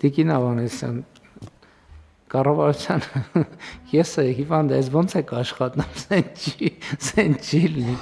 Տիկին Ավանեսյան, կառավարության եսը հիվանդ ես ոնց եք աշխատում, սեն չի լինի։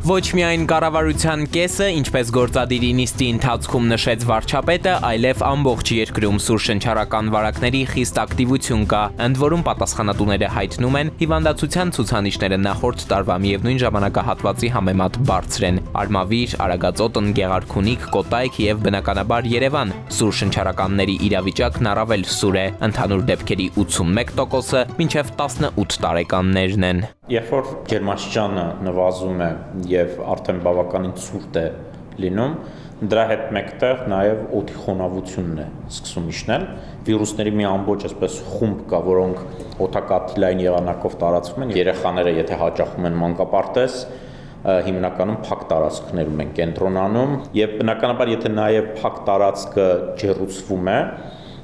Ոչ միայն կառավարության կեսը, ինչպես գործադիրի նիստի ընթացքում նշեց վարչապետը, այլև ամբողջ երկրում սուրշնչարական վարակների խիստ ակտիվություն կա, ընդ որում պատասխանատուները հայտնում են, հիվանդացության ցուցանիշները նախորդ տարվա միևնույն ժամանակահատվածի համեմատ բարձր են։ Արմավիր, Արագածոտ, Գեղարքունիք, Կոտայք եւ բնականաբար Երևան։ Սուրշնչարականների իրավիճակն առավել սուր է, ընդհանուր դեպքերի 81%-ը մինչև 18 տարեկաններն են։ Երբ որ ջերմաստիճանը նվազում է եւ արդեն բավականին ցուրտ է լինում, դրա հետ մեկտեղ նաեւ օդի խոնավությունն է սկսում իջնել, վիրուսների մի ամբողջ այսպես խումբ կա, որոնք օդակաթիլային եղանակով տարածվում են, երեխաները եթե հաճախում են մանկապարտեզ, հիմնականում փակ տարածքներում են կենտրոնանում եւ բնականաբար եթե նաեւ փակ տարածքը ջերուցվում է,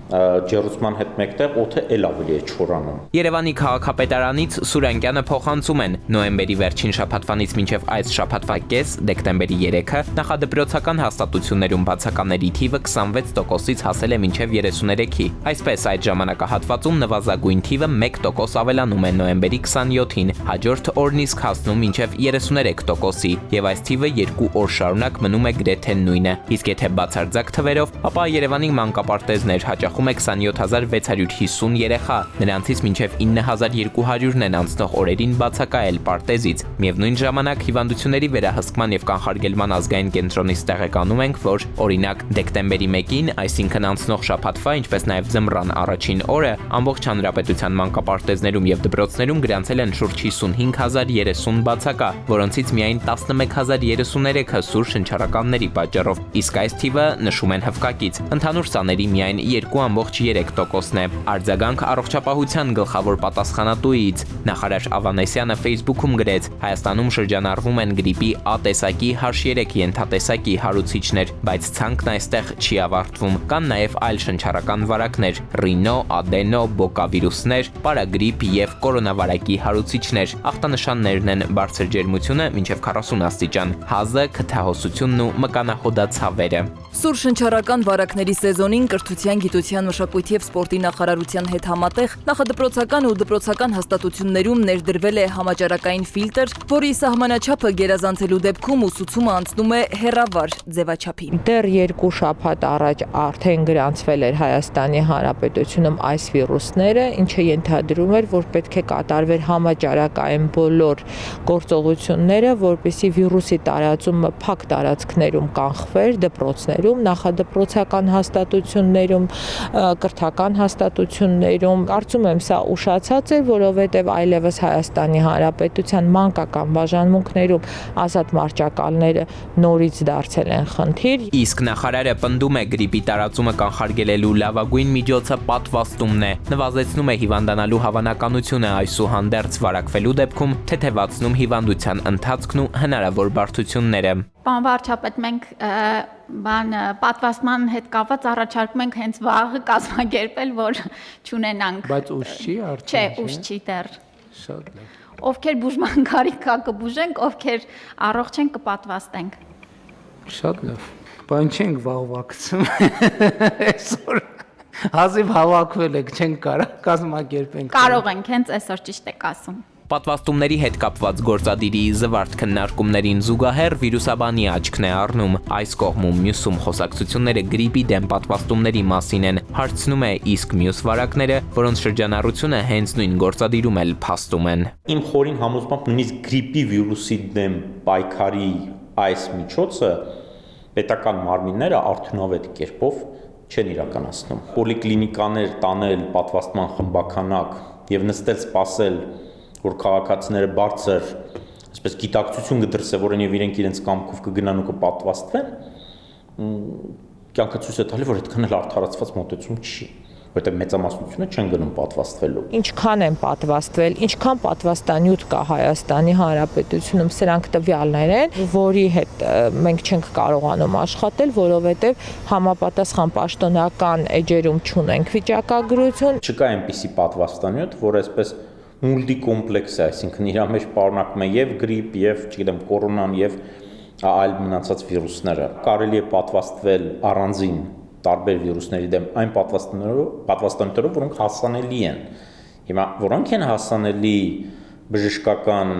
ջերուցման հետ մեկտեղ օդը էլ ավելի է չորանում։ Երևանի քաղաքապետարանից Սուրենկյանը փոխանցում են նոյեմբերի վերջին շաբաթվանից մինչև այս շաբաթվա կես, դեկտեմբերի 3-ը նախադպրոցական հաստատություններում բացականների թիվը 26%-ից հասել է մինչև 33-ի։ Այսպես այդ ժամանակահատվածում նվազագույն թիվը 1% ավելանում է նոյեմբերի 27-ին, հաջորդ օրն իսկ հասնում մինչև 33%-ի, եւ այս թիվը 2 օր շարունակ մնում է գրեթե նույնը։ Իսկ եթե բացարձակ թվերով, ապա Երևանի մանկապարտեզներ հաճախ 27650 երեխա, նրանցից մինչև 9200-ն են անցնող օրերին բացակայել պարտեզից։ Միևնույն ժամանակ հիվանդությունների վերահսկման եւ կանխարգելման ազգային կենտրոնից տեղեկանում ենք, որ օրինակ դեկտեմբերի 1-ին, այսինքն անցնող շաբաթվա, ինչպես նաեւ ձմռան առաջին օրը, ամբողջ հանրապետության մանկապարտեզներում եւ դպրոցներում գրանցել են շուրջ 55030 բացակա, որոնցից միայն 11033-ը սուր շնչառականների պատճառով, իսկ այս թիվը նշում են հվկակից։ Ընդհանուր սաների միայն 2.3%-ն է։ Արձագանք առողջապահության գլխավոր պատասխանատուից նախարար Ավանեսյանը Facebook-ում գրեց. Հայաստանում շրջանառվում են գրիպի A տեսակի H3 ենթատեսակի հարուցիչներ, բայց ցանկն այստեղ չի ավարտվում։ Կան նաև այլ շնչառական վարակներ՝ ռինո, ադենո, բոկավիրուսներ, պարագրիպ եւ կորոնավարակի հարուցիչներ։ Ախտանշաններն են բարձր ջերմությունը մինչև 40 աստիճան, հազը, քթահոսությունն ու մկանախոդացավերը։ Սուր շնչառական վարակների սեզոնին կրթության, գիտության, մշակույթի եւ սպորտի նախարարության հետ համատեղ նախադպրոցական ու դպրոցական հաստատություններում ներդրվել է համաճարակային ֆիլտր, որի սահմանաչափը գերազանցելու դեպքում ուսուցումը անցնում է հեռավար ձևաչափի։ Դեռ 2 շաբաթ առաջ արդեն գրանցվել էր Հայաստանի Հանրապետությունում այս վիրուսները, ինչը ենթադրում էր, որ պետք է կատարվեր համաճարակային բոլոր գործողությունները, որպեսզի վիրուսի տարածումը փակ տարածքներում կանխվեր, դպրոցներում, նախադպրոցական հաստատություններում, կրթական հաստատություններում։ Կարծում եմ սա ուշացած է, որովհետև այլևս Հայաստանի Հանրապետության մանկական բաժանմունքներում ազատ մարճակալները նորից դարձել են խնդիր։ Իսկ նախարարը պնդում է գրիպի տարածումը կանխարգելելու լավագույն միջոցը պատվաստումն է, նվազեցնում է հիվանդանալու հավանականությունը այսուհանդերձ վարակվելու դեպքում, թեթևացնում հիվանդության ընթացքն ու հնարավոր բարդությունները։ Պարոն վարչապետ, մենք պատվաստման հետ կապված առաջարկում ենք հենց վաղը կազմակերպել, որ չունենանք։ Բայց ուշ չի արդեն։ Չէ, ուշ չի դեռ։ Շատ լավ։ Ովքեր բուժման կարիք կա կբուժենք, ովքեր առողջ են կպատվաստենք։ Շատ լավ։ Բան չենք վաղվակցում։ Այսօր հազիվ հավաքվել եք, չենք կարող կազմակերպենք։ Կարող ենք, հենց այսօր ճիշտ եք ասում։ Պատվաստումների հետ կապված գործադիրի զվարթ քննարկումներին զուգահեռ վիրուսաբանի աչքն է առնում։ Այս կողմում մյուսում խոսակցությունները գրիպի դեմ պատվաստումների մասին են, հարցնում է իսկ մյուս վարակները, որոնց շրջանառությունը հենց նույն գործադիրում էլ փաստում են։ Իմ խորին համոզմամբ նույնիսկ գրիպի վիրուսի դեմ պայքարի այս միջոցը պետական մարմինները արդյունավետ կերպով չեն իրականացնում։ Պոլիկլինիկաներ տանել պատվաստման խմբականակ եւ նստել սպասել, որ քաղաքացիները բարձր, այսպես գիտակցություն կդրսևորեն եւ իրենք իրենց կամքով կգնան ու կպատվաստվեն, կյանքը ցույց է տալի, որ այդքան էլ արդարացված մոտեցում չի, որտեղ մեծամասնությունը չեն գնում պատվաստվելու։ Ինչքան են պատվաստվել, ինչքան պատվաստանյութ կա Հայաստանի Հանրապետությունում, սրանք տվյալներ են, որի հետ մենք չենք կարողանում աշխատել, որովհետև համապատասխան պաշտոնական էջերում չունենք վիճակագրություն։ Չկա այնպիսի պատվաստանյութ, որ այսպես մուլտիկոմպլեքս է, այսինքն իր մեջ պարունակում է եւ գրիպ, եւ, չգիտեմ, կորոնան եւ այլ մնացած վիրուսները։ Կարելի է պատվաստվել առանձին տարբեր վիրուսների դեմ այն պատվաստանյութերով, որոնք հասանելի են։ Հիմա որոնք են հասանելի բժշկական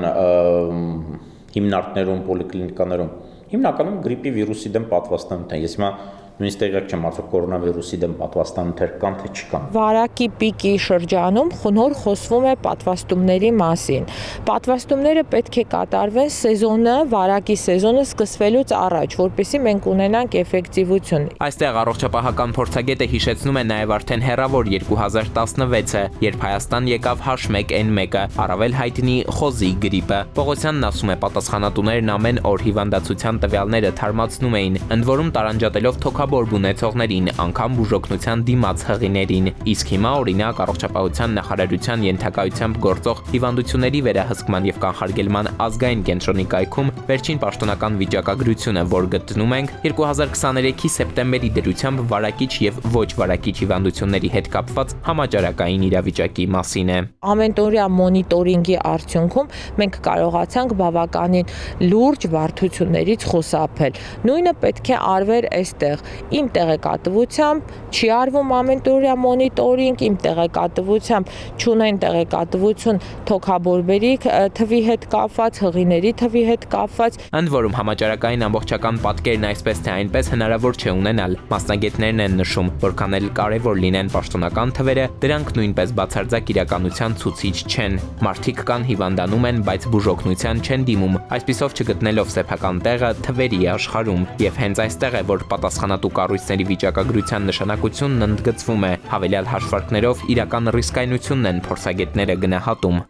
հիմնարկներում, պոլիկլինիկաներում, հիմնականում գրիպի վիրուսի դեմ պատվաստանյութ են։ Ես հիմա նույնիսկ տեղյակ չեմ, արդյոք կորոնավիրուսի դեմ պատվաստանյութեր կան թե չկան։ Վարակի պիկի շրջանում նոր խոսվում է պատվաստումների մասին։ Պատվաստումները պետք է կատարվեն սեզոնը, վարակի սեզոնը սկսվելուց առաջ, որպեսզի մենք ունենանք էֆեկտիվություն։ Այստեղ առողջապահական փորձագետը հիշեցնում է նաև արդեն հեռավոր 2016-ը, երբ Հայաստան եկավ H1N1-ը, առավել հայտնի խոզի գրիպը։ Պողոսյանն ասում է, պատասխանատուներն ամեն օր հիվանդացության տվյալները թարմացնում էին, ընդ որում տարանջատելով թոքաբորբ ունեցողներին, անգամ բուժօգնության դիմաց հղիներին։ Իսկ հիմա օրինակ առողջապահության նախարարության ենթակայությամբ գործող հիվանդությունների վերահսկման եւ կանխարգելման ազգային կենտրոնի կայքում վերջին պաշտոնական վիճակագրությունը, որ գտնում ենք 2023-ի սեպտեմբերի դրությամբ վարակիչ եւ ոչ վարակիչ հիվանդությունների հետ կապված համաճարակային իրավիճակի մասին է։ Ամենօրյա մոնիտորինգի արդյունքում մենք կարողացանք բավականին լուրջ բարդություններից խուսափել։ Նույնը պետք է արվեր այստեղ։ Իմ տեղեկատվությամբ չի արվում ամենօրյա մոնիտորինգ, իմ տեղեկատվությամբ չունեն տեղեկատվություն թոքաբորբերի թվի հետ կապված, հղիների թվի հետ կապված։ Ընդ որում համաճարակային ամբողջական պատկերն այսպես թե այնպես հնարավոր չէ ունենալ։ Մասնագետներն են նշում, որքան էլ կարևոր լինեն պաշտոնական թվերը, դրանք նույնպես բացարձակ իրականության ցուցիչ չեն։ Մարդիկ կան հիվանդանում են, բայց բուժօգնության չեն դիմում, այսպիսով չգտնելով սեփական տեղը թվերի աշխարհում, եւ հենց այստեղ է, որ պատասխանատու կառույցների վիճակագրության նշանակությունն ընդգծվում է։ Հավելյալ հաշվարկներով իրական ռիսկայնությունն են փորձագետները գնահատում։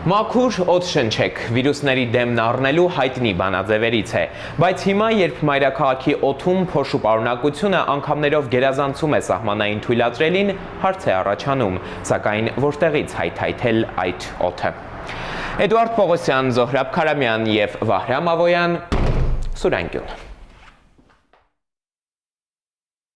Մաքուր օդ շնչեք վիրուսների դեմն առնելու հայտնի բանաձևերից է, բայց հիմա, երբ մայրաքաղաքի օդում փոշու պարունակությունը անգամներով գերազանցում է սահմանային թույլատրելին, հարց է առաջանում, սակայն որտեղից հայթայթել այդ օդը։ Էդուարդ Պողոսյան, Զոհրաբ Քարամյան եւ Վահրամ Ավոյան, Սուրանգյուլ։